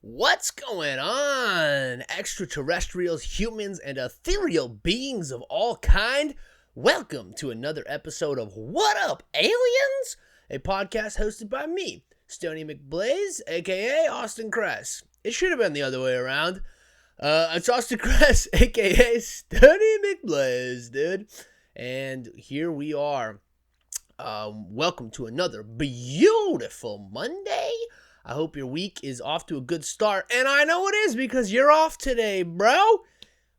What's going on, extraterrestrials, humans, and ethereal beings of all kind? Welcome to another episode of What Up, Aliens? A podcast hosted by me, Stoney McBlaze, aka Austin Kress. It should have been the other way around. It's Austin Kress, aka Stoney McBlaze, dude. And here we are. Welcome to another beautiful Monday. I hope your week is off to a good start. And I know it is because you're off today, bro.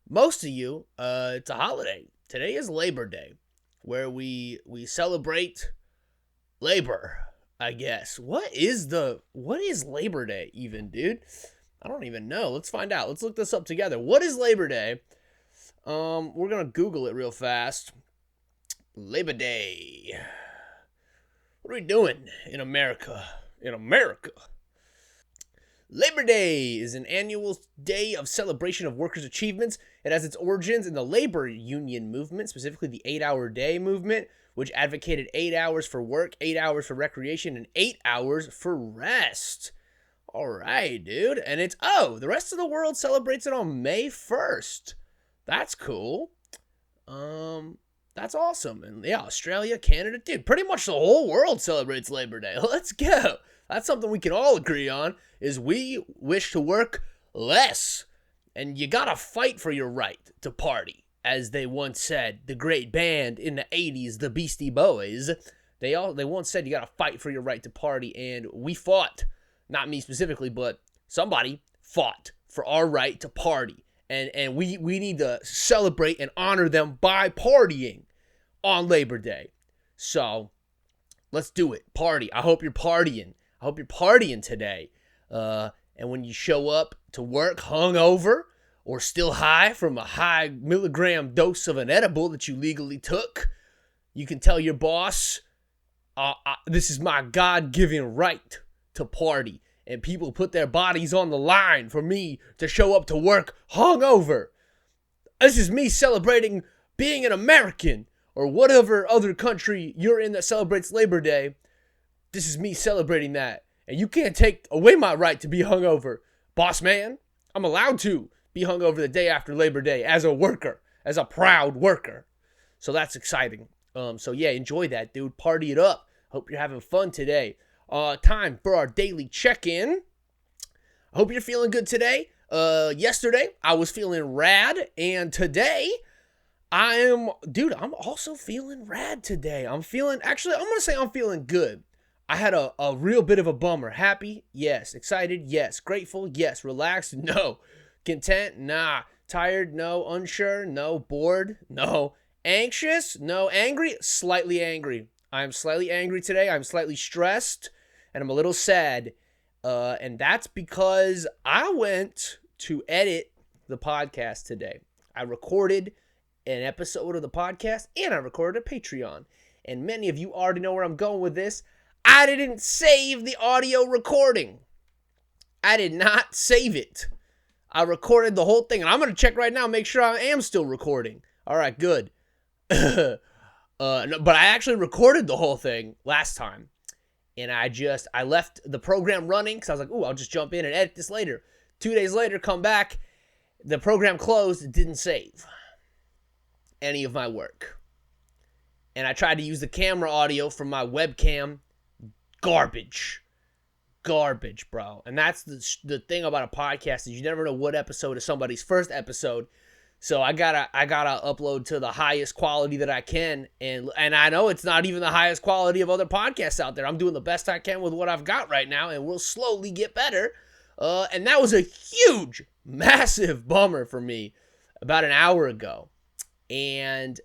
Most of you, it's a holiday. Today is Labor Day, where we celebrate labor, I guess. What is Labor Day even, dude? I don't even know. Let's find out. Let's look this up together. What is Labor Day? We're going to Google it real fast. Labor Day. What are we doing in America? Labor Day is an annual day of celebration of workers' achievements. It has its origins in the labor union movement, specifically the 8-hour day movement, which advocated 8 hours for work, 8 hours for recreation, and 8 hours for rest. All right, dude. And the rest of the world celebrates it on May 1st. That's cool. That's awesome. And yeah, Australia, Canada, dude, pretty much the whole world celebrates Labor Day. Let's go. That's something we can all agree on, is we wish to work less. And you gotta fight for your right to party. As they once said, the great band in the 80s, the Beastie Boys, they once said you gotta fight for your right to party, and we fought. Not me specifically, but somebody fought for our right to party. And we need to celebrate and honor them by partying on Labor Day. So, let's do it. Party. I hope you're partying. I hope you're partying today. And when you show up to work hungover or still high from a high milligram dose of an edible that you legally took, you can tell your boss, this is my God-given right to party. And people put their bodies on the line for me to show up to work hungover. This is me celebrating being an American, or whatever other country you're in that celebrates Labor Day. This is me celebrating that. And you can't take away my right to be hungover. Boss man, I'm allowed to be hungover the day after Labor Day as a worker, as a proud worker. So that's exciting. So yeah, enjoy that, dude. Party it up. Hope you're having fun today. Time for our daily check-in. I hope you're feeling good today. Yesterday, I was feeling rad, and today, I'm also feeling rad today. I'm going to say I'm feeling good. I had a real bit of a bummer. Happy? Yes. Excited? Yes. Grateful? Yes. Relaxed? No. Content? Nah. Tired? No. Unsure? No. Bored? No. Anxious? No. Angry? Slightly angry. I'm slightly angry today. I'm slightly stressed, and I'm a little sad. And that's because I went to edit the podcast today. I recorded an episode of the podcast, and I recorded a Patreon. And many of you already know where I'm going with this. I didn't save the audio recording. I did not save it. I recorded the whole thing, and I'm going to check right now, make sure I am still recording. All right, good. No, but I actually recorded the whole thing last time, and I left the program running because I was like, I'll just jump in and edit this later. 2 days later, come back, the program closed. It didn't save any of my work, and I tried to use the camera audio from my webcam. Garbage, bro. And that's the thing about a podcast, is you never know what episode is somebody's first episode. So I gotta upload to the highest quality that I can, and I know it's not even the highest quality of other podcasts out there. I'm doing the best I can with what I've got right now, and we'll slowly get better. And that was a huge, massive bummer for me about an hour ago. And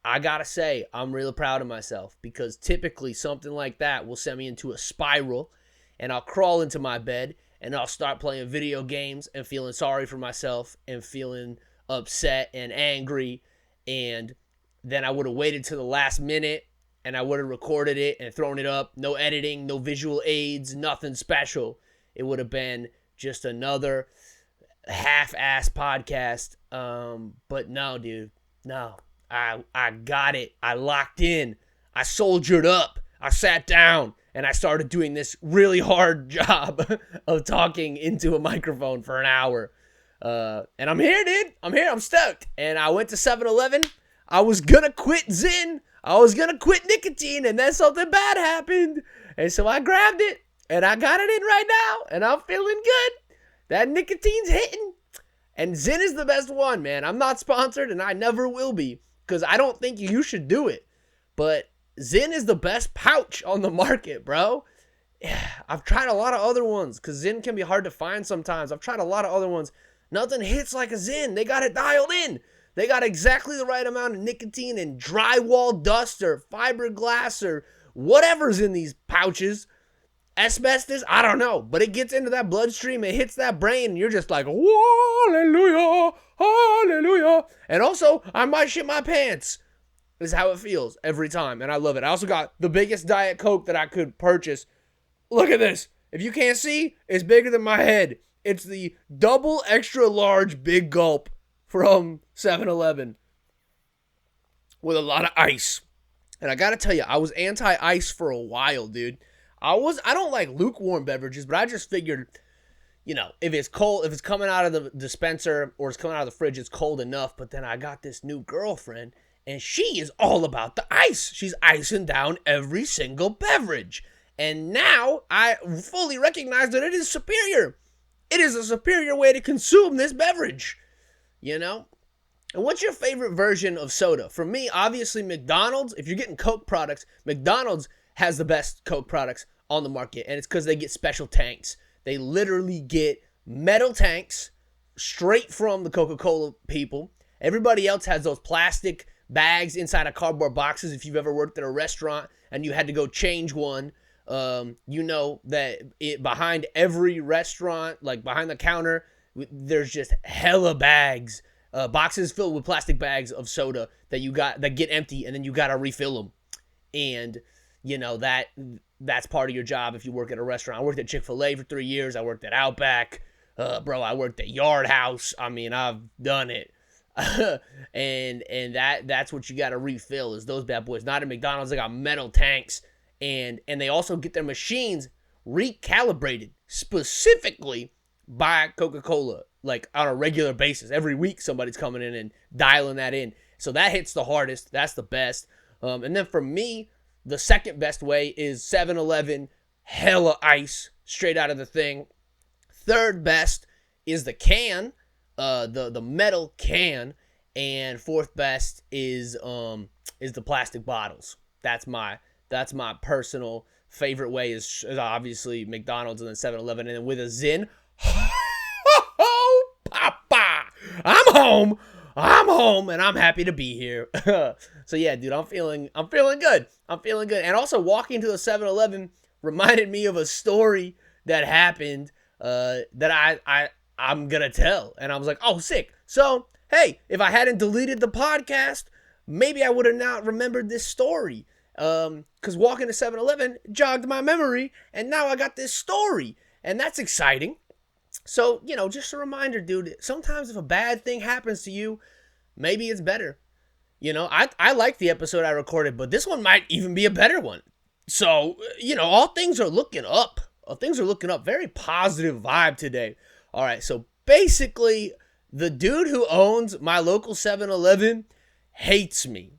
I gotta say, I'm really proud of myself, because typically something like that will send me into a spiral, and I'll crawl into my bed, and I'll start playing video games and feeling sorry for myself and feeling upset and angry. And then I would have waited to the last minute, and I would have recorded it and thrown it up. No editing, no visual aids, nothing special. It would have been just another half-ass podcast. But no, dude, no. I got it. I locked in. I soldiered up. I sat down, and I started doing this really hard job of talking into a microphone for an hour. And I'm here, dude. I'm here. I'm stoked. And I went to 7-Eleven. I was going to quit Zyn. I was going to quit nicotine, and then something bad happened. And so I grabbed it, and I got it in right now, and I'm feeling good. That nicotine's hitting. And Zyn is the best one, man. I'm not sponsored, and I never will be, because I don't think you should do it. But Zyn is the best pouch on the market, bro. Yeah, I've tried a lot of other ones, because Zyn can be hard to find sometimes. I've tried a lot of other ones. Nothing hits like a Zyn. They got it dialed in. They got exactly the right amount of nicotine and drywall dust or fiberglass or whatever's in these pouches. Asbestos, I don't know. But it gets into that bloodstream, it hits that brain, and you're just like, hallelujah, hallelujah. And also, I might shit my pants. This is how it feels every time, and I love it. I also got the biggest Diet Coke that I could purchase. Look at this. If you can't see, it's bigger than my head. It's the double extra large big gulp from 7-Eleven with a lot of ice. And I gotta tell you, I was anti-ice for a while, dude. I don't like lukewarm beverages, but I just figured, you know, if it's cold, if it's coming out of the dispenser or it's coming out of the fridge, it's cold enough. But then I got this new girlfriend, and she is all about the ice. She's icing down every single beverage. And now I fully recognize that it is superior. It is a superior way to consume this beverage. You know? And what's your favorite version of soda? For me, obviously McDonald's. If you're getting Coke products, McDonald's has the best Coke products on the market. And it's because they get special tanks. They literally get metal tanks straight from the Coca-Cola people. Everybody else has those plastic bags inside of cardboard boxes. If you've ever worked at a restaurant and you had to go change one, you know that behind every restaurant, like behind the counter, there's just hella bags, boxes filled with plastic bags of soda that get empty, and then you gotta refill them. And you know that's part of your job if you work at a restaurant. I worked at Chick-fil-A for 3 years. I worked at Outback, bro. I worked at Yard House. I mean, I've done it. and that's what you gotta refill is those bad boys. Not at McDonald's. They got metal tanks, and they also get their machines recalibrated specifically by Coca-Cola, like on a regular basis. Every week somebody's coming in and dialing that in. So that hits the hardest. That's the best. And then for me, the second best way is 7-Eleven, hella ice straight out of the thing. Third best is the can, the metal can, and fourth best is the plastic bottles. That's my personal favorite way is obviously McDonald's and then 7-Eleven, and then with a Zyn, oh, papa, I'm home, and I'm happy to be here. So yeah, dude, I'm feeling good. And also walking to the 7-Eleven reminded me of a story that happened that I'm gonna tell, and I was like, oh, sick. So hey, if I hadn't deleted the podcast, maybe I would have not remembered this story. Because walking to 7-Eleven jogged my memory, and now I got this story, and that's exciting. So, you know, just a reminder, dude, sometimes if a bad thing happens to you, maybe it's better. You know, I like the episode I recorded, but this one might even be a better one. So, you know, all things are looking up. Very positive vibe today. All right, so basically, the dude who owns my local 7-Eleven hates me.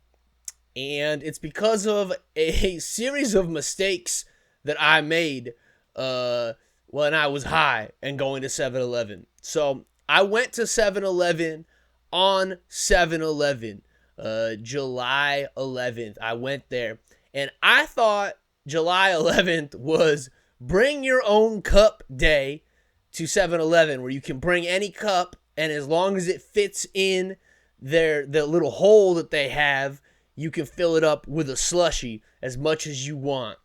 And it's because of a series of mistakes that I made when I was high and going to 7-Eleven. So I went to 7-Eleven on 7-Eleven, July 11th. I went there, and I thought July 11th was bring your own cup day to 7-Eleven, where you can bring any cup, and as long as it fits in the little hole that they have, you can fill it up with a slushie as much as you want.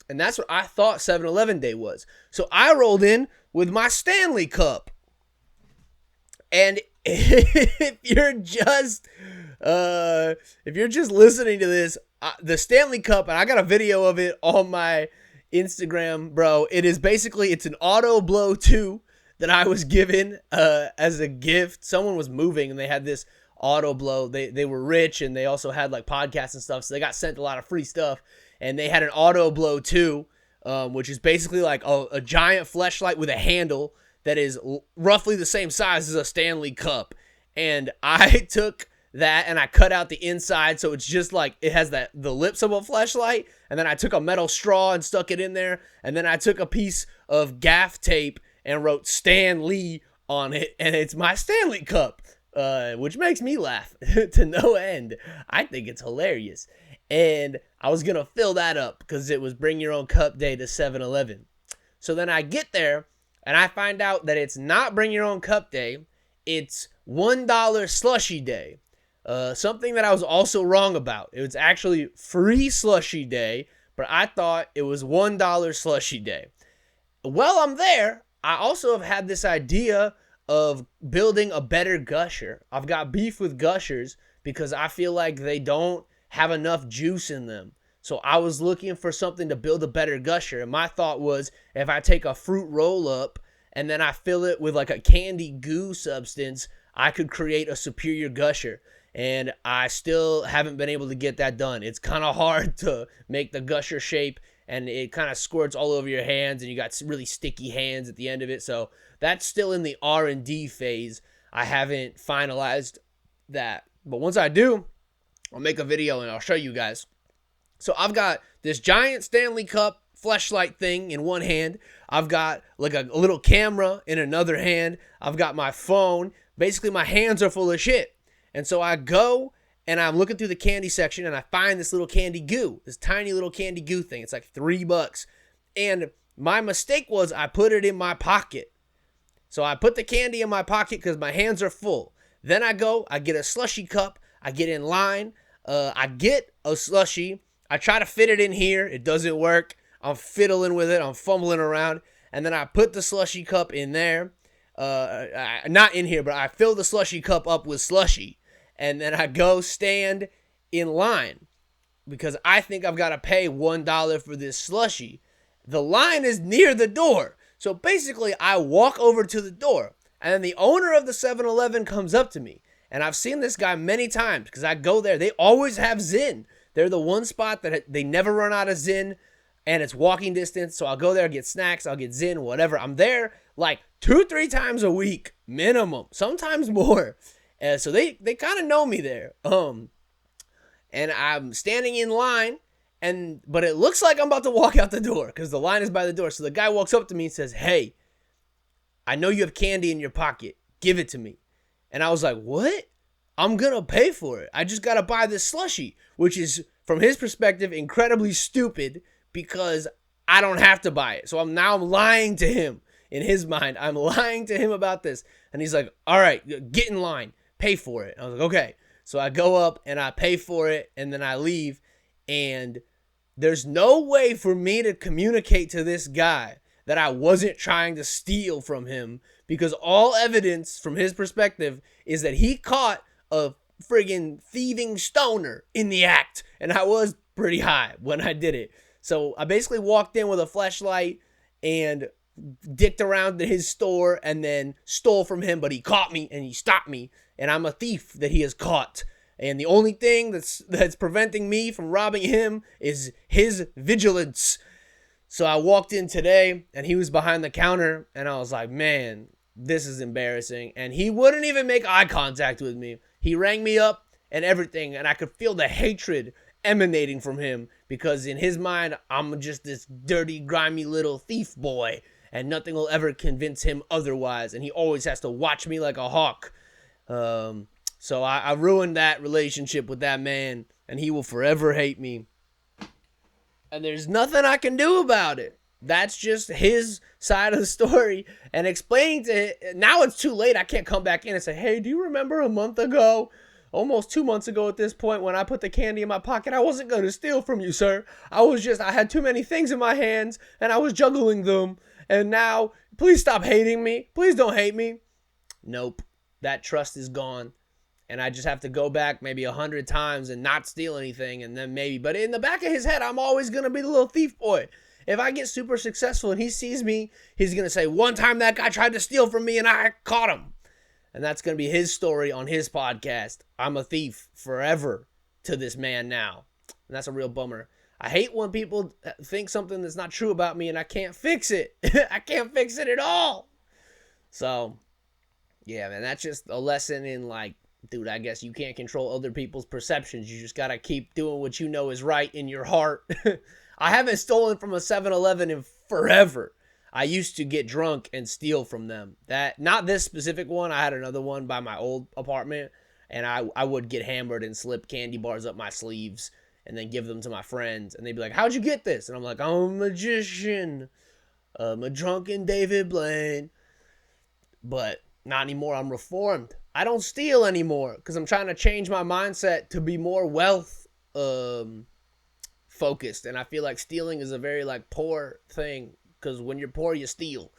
And that's what I thought 7-Eleven day was. So I rolled in with my Stanley cup. And if you're just listening to this, the Stanley cup, and I got a video of it on my Instagram, bro. It's an Auto Blow 2 that I was given as a gift. Someone was moving and they had this Auto Blow. They were rich, and they also had like podcasts and stuff, so they got sent a lot of free stuff, and they had an Auto Blow 2 which is basically like a giant fleshlight with a handle that is roughly the same size as a Stanley Cup. And I took that and I cut out the inside, so it's just like it has the lips of a fleshlight, and then I took a metal straw and stuck it in there, and then I took a piece of gaff tape and wrote Stan Lee on it, and it's my Stanley Cup, which makes me laugh to no end. I think it's hilarious. And I was gonna fill that up because it was Bring Your Own Cup Day to 7-Eleven. So then I get there and I find out that it's not Bring Your Own Cup Day, it's $1 slushy day. Something that I was also wrong about. It was actually free slushy day, but I thought it was $1 slushy day. While I'm there, I also have had this idea of building a better gusher. I've got beef with gushers because I feel like they don't have enough juice in them. So I was looking for something to build a better gusher. And my thought was, if I take a fruit roll up and then I fill it with like a candy goo substance, I could create a superior gusher. And I still haven't been able to get that done. It's kind of hard to make the gusher shape, and it kind of squirts all over your hands, and you got really sticky hands at the end of it. So that's still in the R&D phase. I haven't finalized that. But once I do, I'll make a video and I'll show you guys. So I've got this giant Stanley Cup fleshlight thing in one hand. I've got like a little camera in another hand. I've got my phone. Basically, my hands are full of shit. And so I go and I'm looking through the candy section and I find this little candy goo, this tiny little candy goo thing. It's like $3. And my mistake was I put it in my pocket. So I put the candy in my pocket because my hands are full. Then I go, I get a slushy cup. I get in line. I get a slushy. I try to fit it in here. It doesn't work. I'm fiddling with it. I'm fumbling around. And then I put the slushy cup in there. Not in here, but I fill the slushy cup up with slushy. And then I go stand in line because I think I've got to pay $1 for this slushy. The line is near the door. So basically, I walk over to the door. And then the owner of the 7-Eleven comes up to me. And I've seen this guy many times because I go there. They always have Zin. They're the one spot that they never run out of Zin. And it's walking distance. So I'll go there, get snacks. I'll get Zin, whatever. I'm there like 2-3 times a week minimum. Sometimes more. So they kind of know me there. And I'm standing in line. But it looks like I'm about to walk out the door because the line is by the door. So the guy walks up to me and says, "Hey, I know you have candy in your pocket. Give it to me." And I was like, "What? I'm going to pay for it. I just got to buy this slushy," which is, from his perspective, incredibly stupid because I don't have to buy it. So I'm lying to him. In his mind, I'm lying to him about this. And he's like, "All right, get in line. Pay for it." I was like, "Okay." So I go up and I pay for it and then I leave. And there's no way for me to communicate to this guy that I wasn't trying to steal from him, because all evidence from his perspective is that he caught a friggin' thieving stoner in the act, and I was pretty high when I did it. So I basically walked in with a flashlight and dicked around to his store and then stole from him, but he caught me and he stopped me, and I'm a thief that he has caught. And the only thing that's preventing me from robbing him is his vigilance. So I walked in today and he was behind the counter and I was like, "Man, this is embarrassing." And he wouldn't even make eye contact with me. He rang me up and everything, and I could feel the hatred emanating from him because in his mind, I'm just this dirty, grimy little thief boy and nothing will ever convince him otherwise. And he always has to watch me like a hawk. So I ruined that relationship with that man, and he will forever hate me. And there's nothing I can do about it. That's just his side of the story. And explaining to him, now it's too late. I can't come back in and say, "Hey, do you remember a month ago, almost 2 months ago at this point, when I put the candy in my pocket? I wasn't going to steal from you, sir. I had too many things in my hands, and I was juggling them. And now, please stop hating me. Please don't hate me." Nope. That trust is gone. And I just have to go back maybe 100 times and not steal anything. And then maybe, but in the back of his head, I'm always going to be the little thief boy. If I get super successful and he sees me, he's going to say, "One time that guy tried to steal from me and I caught him." And that's going to be his story on his podcast. I'm a thief forever to this man now. And that's a real bummer. I hate when people think something that's not true about me and I can't fix it. I can't fix it at all. So, yeah, man, that's just a lesson in, like, dude, I guess you can't control other people's perceptions. You just got to keep doing what you know is right in your heart. I haven't stolen from a 7-Eleven in forever. I used to get drunk and steal from them. Not this specific one. I had another one by my old apartment, and I would get hammered and slip candy bars up my sleeves and then give them to my friends. And they'd be like, how'd you get this? And I'm like, I'm a magician. I'm a drunken David Blaine. But not anymore. I'm reformed. I don't steal anymore because I'm trying to change my mindset to be more wealth focused. And I feel like stealing is a very, like, poor thing, because when you're poor, you steal.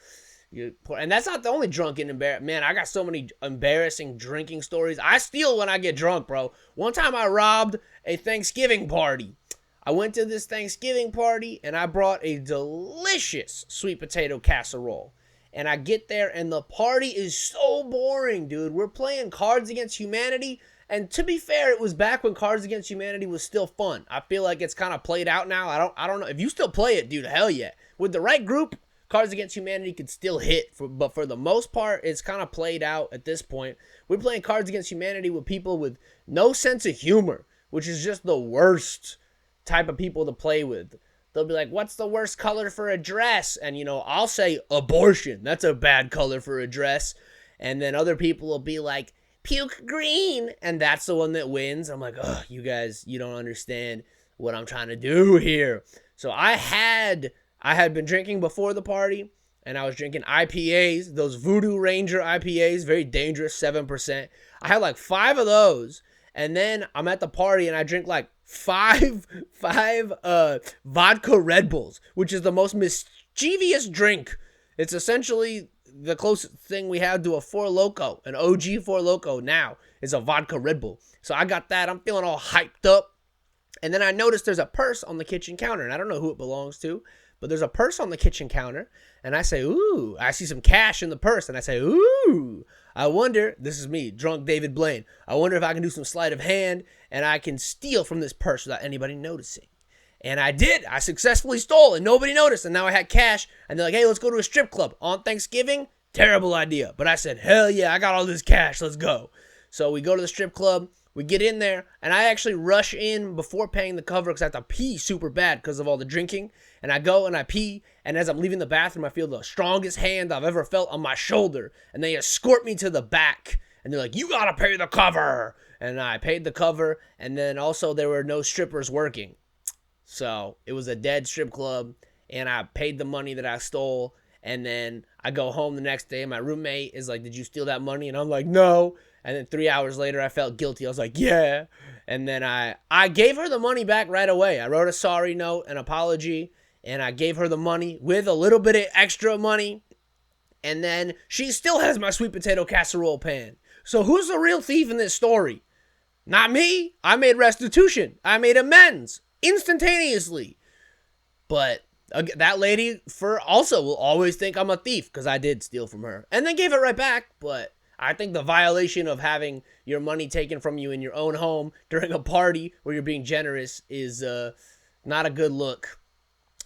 You're poor. And that's not the only drunken embarrassing. Man, I got so many embarrassing drinking stories. I steal when I get drunk, bro. One time I robbed a Thanksgiving party. I went to this Thanksgiving party and I brought a delicious sweet potato casserole. And I get there and the party is so boring, dude. We're playing Cards Against Humanity. And to be fair, it was back when Cards Against Humanity was still fun. I feel like it's kind of played out now. I don't know. If you still play it, dude, hell yeah. With the right group, Cards Against Humanity could still hit. But for the most part, it's kind of played out at this point. We're playing Cards Against Humanity with people with no sense of humor, which is just the worst type of people to play with. They'll be like, what's the worst color for a dress? And, you know, I'll say abortion. That's a bad color for a dress. And then other people will be like, puke green. And that's the one that wins. I'm like, oh, you guys, you don't understand what I'm trying to do here. So I had been drinking before the party, and I was drinking IPAs, those Voodoo Ranger IPAs, very dangerous, 7%. I had like 5 of those, and then I'm at the party, and I drink like five vodka Red Bulls, which is the most mischievous drink. It's essentially the closest thing we have to a Four Loko, an OG Four Loko now, is a vodka Red Bull. So I got that. I'm feeling all hyped up. And then I noticed there's a purse on the kitchen counter, and I don't know who it belongs to, but there's a purse on the kitchen counter, and I say, ooh, I see some cash in the purse, and I say, ooh, I wonder, this is me, drunk David Blaine, I wonder if I can do some sleight of hand, and I can steal from this purse without anybody noticing. And I did. I successfully stole, and nobody noticed, and now I had cash, and they're like, hey, let's go to a strip club on Thanksgiving. Terrible idea. But I said, hell yeah, I got all this cash, let's go. So we go to the strip club. We get in there, and I actually rush in before paying the cover because I have to pee super bad because of all the drinking. And I go and I pee, and as I'm leaving the bathroom, I feel the strongest hand I've ever felt on my shoulder. And they escort me to the back, and they're like, you gotta pay the cover. And I paid the cover, and then also there were no strippers working. So it was a dead strip club, and I paid the money that I stole. And then I go home the next day, and my roommate is like, did you steal that money? And I'm like, no. And then 3 hours later, I felt guilty. I was like, yeah. And then I gave her the money back right away. I wrote a sorry note, an apology, and I gave her the money with a little bit of extra money. And then she still has my sweet potato casserole pan. So who's the real thief in this story? Not me. I made restitution. I made amends instantaneously. But that lady also will always think I'm a thief because I did steal from her. And then gave it right back, but I think the violation of having your money taken from you in your own home during a party where you're being generous is not a good look.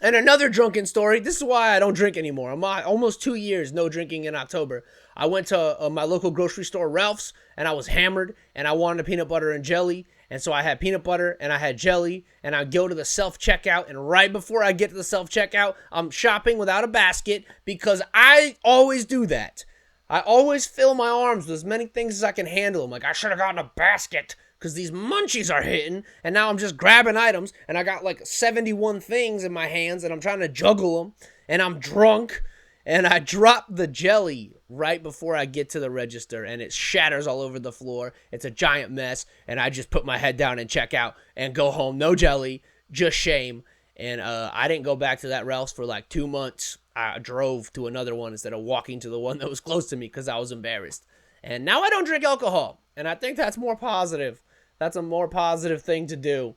And another drunken story. This is why I don't drink anymore. I'm almost 2 years no drinking in October. I went to my local grocery store, Ralph's, and I was hammered, and I wanted a peanut butter and jelly. And so I had peanut butter and I had jelly, and I go to the self-checkout, and right before I get to the self-checkout, I'm shopping without a basket because I always do that. I always fill my arms with as many things as I can handle. I'm like, I should have gotten a basket because these munchies are hitting, and now I'm just grabbing items, and I got like 71 things in my hands, and I'm trying to juggle them, and I'm drunk, and I drop the jelly right before I get to the register, and it shatters all over the floor. It's a giant mess, and I just put my head down and check out and go home. No jelly, just shame. And I didn't go back to that Ralph's for like 2 months. I drove to another one instead of walking to the one that was close to me because I was embarrassed. And now I don't drink alcohol, and I think that's more positive. That's a more positive thing to do.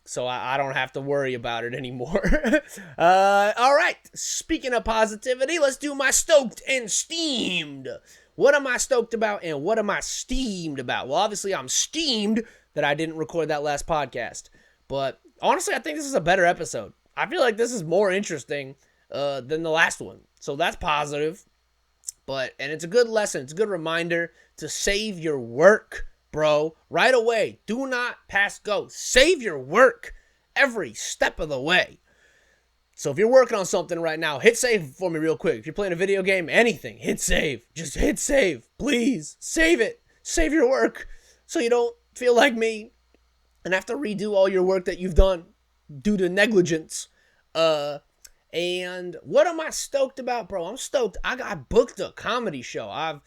So I don't have to worry about it anymore. All right, speaking of positivity, let's do my stoked and steamed. What am I stoked about and what am I steamed about? Well, obviously I'm steamed that I didn't record that last podcast. But honestly, I think this is a better episode. I feel like this is more interesting than the last one. So that's positive. And it's a good lesson. It's a good reminder to save your work, bro. Right away. Do not pass go. Save your work every step of the way. So if you're working on something right now, hit save for me real quick. If you're playing a video game, anything, hit save. Just hit save. Please. Save it. Save your work so you don't feel like me and have to redo all your work that you've done due to negligence. And what am I stoked about, bro? I'm stoked. I booked a comedy show. I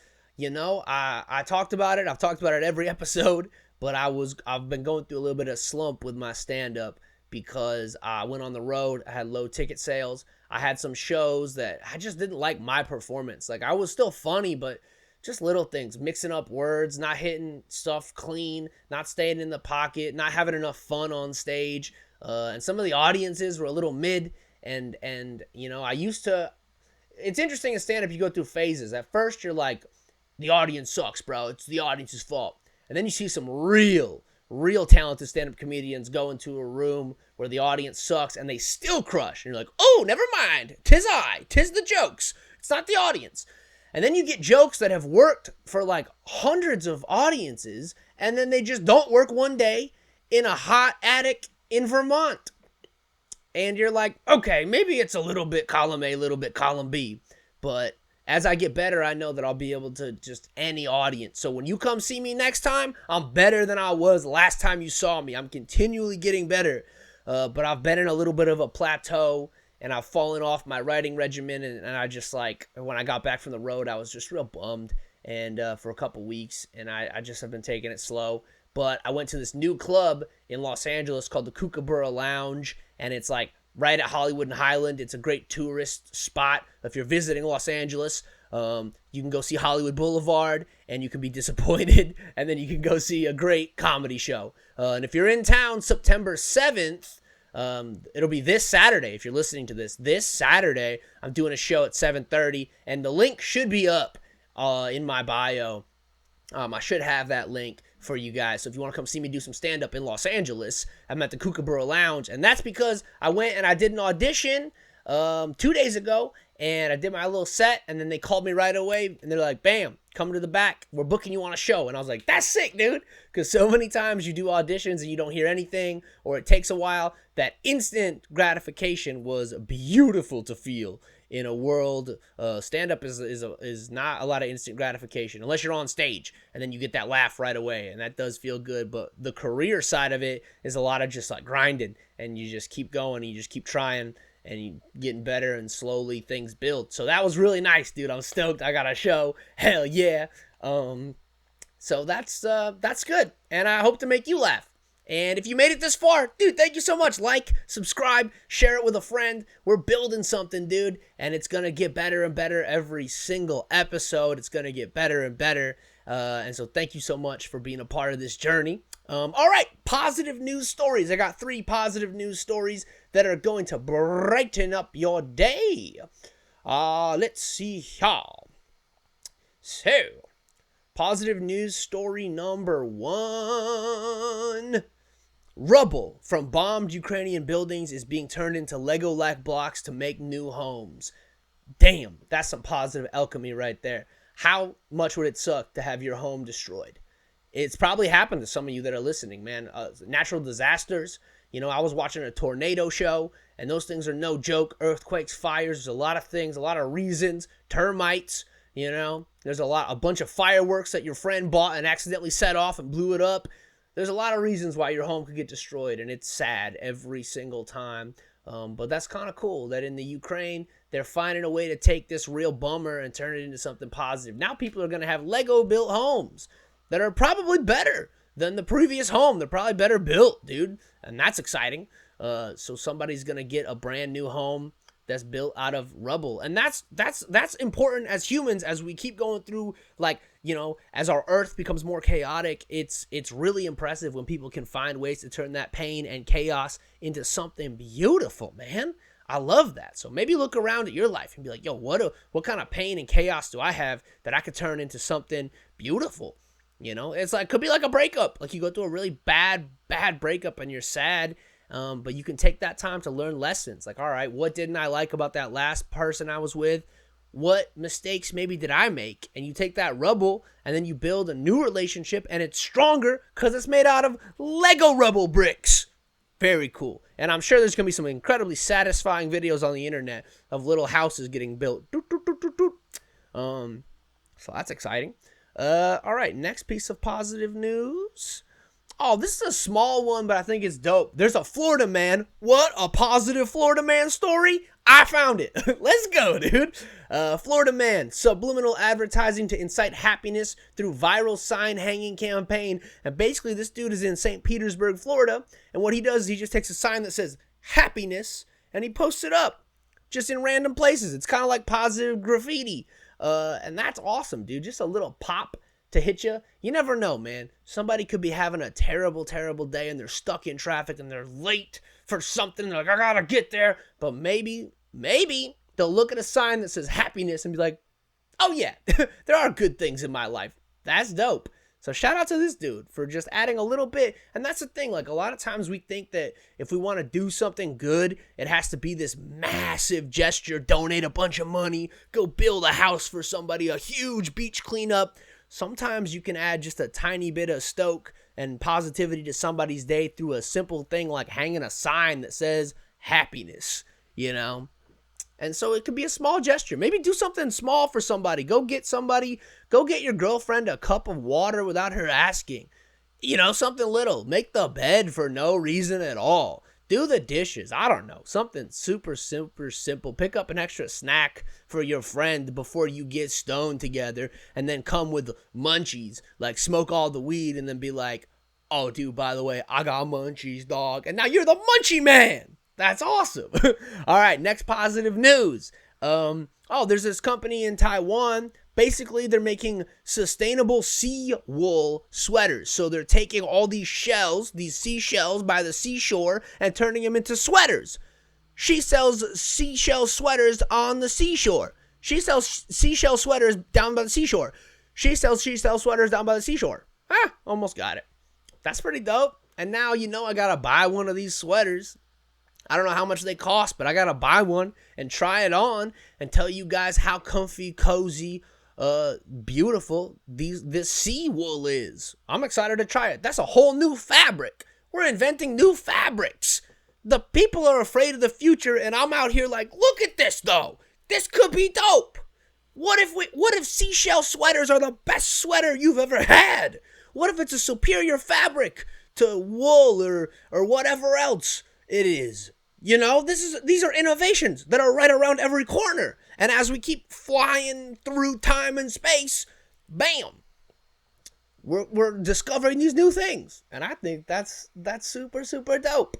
talked about it. I've talked about it every episode, but I've been going through a little bit of slump with my stand-up because I went on the road. I had low ticket sales. I had some shows that I just didn't like my performance. Like, I was still funny, but just little things, mixing up words, not hitting stuff clean, not staying in the pocket, not having enough fun on stage. And some of the audiences were a little mid. And I used to, it's interesting in stand-up, you go through phases. At first, you're like, the audience sucks, bro. It's the audience's fault. And then you see some real talented stand-up comedians go into a room where the audience sucks and they still crush. And you're like, oh, never mind. 'Tis the jokes. It's not the audience. And then you get jokes that have worked for like hundreds of audiences, and then they just don't work one day in a hot attic in Vermont. And you're like, okay, maybe it's a little bit column A, a little bit column B. But as I get better, I know that I'll be able to just any audience. So when you come see me next time, I'm better than I was last time you saw me. I'm continually getting better. But I've been in a little bit of a plateau, and I've fallen off my writing regimen. And I just like, when I got back from the road, I was just real bummed and for a couple weeks. And I just have been taking it slow. But I went to this new club in Los Angeles called the Kookaburra Lounge, and it's like right at Hollywood and Highland. It's a great tourist spot. If you're visiting Los Angeles, you can go see Hollywood Boulevard, and you can be disappointed, and then you can go see a great comedy show. And if you're in town September 7th, it'll be this Saturday. If you're listening to this Saturday, I'm doing a show at 7:30, and the link should be up in my bio. I should have that link for you guys. So if you want to come see me do some stand-up in Los Angeles, I'm at the Kookaburra Lounge. And that's because I went and I did an audition 2 days ago, and I did my little set, and then they called me right away, and they're like, bam, come to the back. We're booking you on a show. And I was like, that's sick, dude. Because so many times you do auditions and you don't hear anything, or it takes a while. That instant gratification was beautiful to feel in a world. Stand-up is not a lot of instant gratification unless you're on stage, and then you get that laugh right away, and that does feel good. But the career side of it is a lot of just like grinding, and you just keep going, and you just keep trying, and you getting better, and slowly things build. So that was really nice, dude. I'm stoked. I got a show. Hell yeah. So that's good, and I hope to make you laugh. And if you made it this far, dude, thank you so much. Like, subscribe, share it with a friend. We're building something, dude, and it's going to get better and better every single episode. It's going to get better and better. And so thank you so much for being a part of this journey. All right, positive news stories. I got 3 positive news stories that are going to brighten up your day. Let's see here. So, positive news story number 1. Rubble from bombed Ukrainian buildings is being turned into Lego-like blocks to make new homes. Damn, that's some positive alchemy right there. How much would it suck to have your home destroyed? It's probably happened to some of you that are listening, man. Natural disasters. I was watching a tornado show, and those things are no joke. Earthquakes, fires, there's a lot of things, a lot of reasons. Termites, there's a bunch of fireworks that your friend bought and accidentally set off and blew it up. There's a lot of reasons why your home could get destroyed, and it's sad every single time. But that's kind of cool that in the Ukraine, they're finding a way to take this real bummer and turn it into something positive. Now people are going to have Lego-built homes that are probably better than the previous home. They're probably better built, dude, and that's exciting. So somebody's going to get a brand new home that's built out of rubble. And that's important as humans, as we keep going through, as our earth becomes more chaotic. It's really impressive when people can find ways to turn that pain and chaos into something beautiful, man. I love that. So maybe look around at your life and be like, yo, what kind of pain and chaos do I have that I could turn into something beautiful? It's like, could be like a breakup. Like you go through a really bad breakup and you're sad. But you can take that time to learn lessons. Like, all right, what didn't I like about that last person I was with? What mistakes maybe did I make? And you take that rubble and then you build a new relationship, and it's stronger because it's made out of Lego rubble bricks. Very cool. And I'm sure there's going to be some incredibly satisfying videos on the internet of little houses getting built. So that's exciting. All right, next piece of positive news. Oh, this is a small one, but I think it's dope. There's a Florida man. What? A positive Florida man story? I found it. Let's go, dude. Florida man. Subliminal advertising to incite happiness through viral sign hanging campaign. And basically, this dude is in St. Petersburg, Florida. And what he does is he just takes a sign that says happiness and he posts it up just in random places. It's kind of like positive graffiti. And that's awesome, dude. Just a little pop to hit you. You never know, man. Somebody could be having a terrible, terrible day and they're stuck in traffic and they're late for something. They're like, I gotta get there. But maybe they'll look at a sign that says happiness and be like, oh yeah, there are good things in my life. That's dope. So shout out to this dude for just adding a little bit. And that's the thing. Like, a lot of times we think that if we want to do something good, it has to be this massive gesture. Donate a bunch of money. Go build a house for somebody. A huge beach cleanup. Sometimes you can add just a tiny bit of stoke and positivity to somebody's day through a simple thing like hanging a sign that says happiness, you know? And so it could be a small gesture. Maybe do something small for somebody. Go get your girlfriend a cup of water without her asking. You know, something little. Make the bed for no reason at all. Do the dishes. I don't know. Something super, super simple. Pick up an extra snack for your friend before you get stoned together. And then come with munchies. Like, smoke all the weed and then be like, oh, dude, by the way, I got munchies, dog. And now you're the munchie man. That's awesome. All right, next positive news. There's this company in Taiwan. Basically, they're making sustainable sea wool sweaters. So they're taking all these shells, these seashells by the seashore, and turning them into sweaters. She sells seashell sweaters on the seashore. She sells seashell sweaters down by the seashore. She sells seashell sweaters down by the seashore. Almost got it. That's pretty dope. And now you know I gotta buy one of these sweaters. I don't know how much they cost, but I gotta buy one and try it on and tell you guys how comfy, cozy, beautiful this sea wool is. I'm excited to try it. That's a whole new fabric. We're inventing new fabrics. The people are afraid of the future, and I'm out here like, look at this though. This could be dope. What if seashell sweaters are the best sweater you've ever had? What if it's a superior fabric to wool or whatever else it is? You know, these are innovations that are right around every corner. And as we keep flying through time and space, bam, we're discovering these new things. And I think that's super, super dope.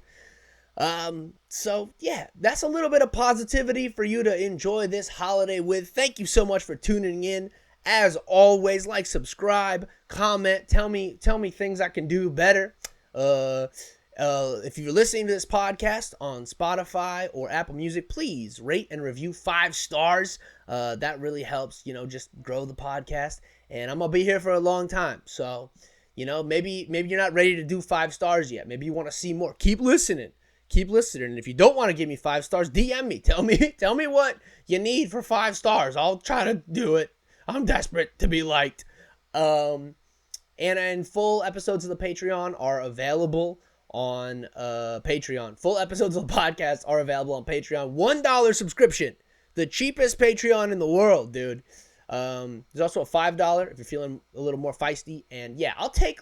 So yeah, that's a little bit of positivity for you to enjoy this holiday with. Thank you so much for tuning in. As always, like, subscribe, comment, tell me things I can do better. If you're listening to this podcast on Spotify or Apple Music, please rate and review 5 stars. That really helps, just grow the podcast. And I'm going to be here for a long time. So, maybe you're not ready to do 5 stars yet. Maybe you want to see more. Keep listening. And if you don't want to give me 5 stars, DM me. Tell me what you need for 5 stars. I'll try to do it. I'm desperate to be liked. And full episodes of the Patreon are available on Patreon. Full episodes of the podcast are available on Patreon. $1 subscription. The cheapest Patreon in the world, dude. There's also a $5 if you're feeling a little more feisty. And yeah, I'll take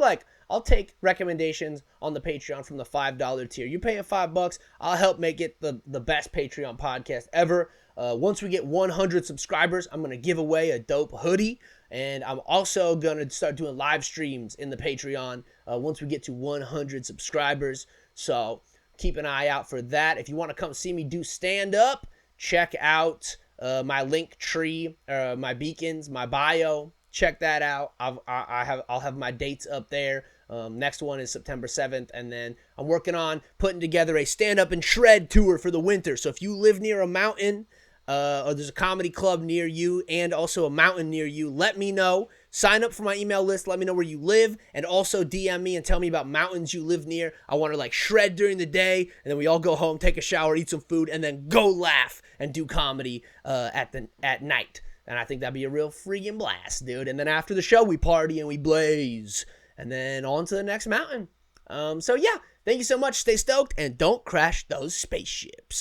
recommendations on the Patreon from the $5 tier. You pay $5, I'll help make it the best Patreon podcast ever. Once we get 100 subscribers, I'm going to give away a dope hoodie. And I'm also going to start doing live streams in the Patreon once we get to 100 subscribers. So keep an eye out for that. If you want to come see me do stand-up, check out my link tree, my beacons, my bio. Check that out. I'll have my dates up there. Next one is September 7th. And then I'm working on putting together a stand-up and shred tour for the winter. So if you live near a mountain, or there's a comedy club near you and also a mountain near you, let me know. Sign up for my email list. Let me know where you live, and also DM me and tell me about mountains you live near. I want to like shred during the day, and then we all go home, take a shower, eat some food, and then go laugh and do comedy at night. And I think that'd be a real freaking blast, dude. And then after the show, we party and we blaze, and then on to the next mountain. So yeah, thank you so much. Stay stoked and don't crash those spaceships.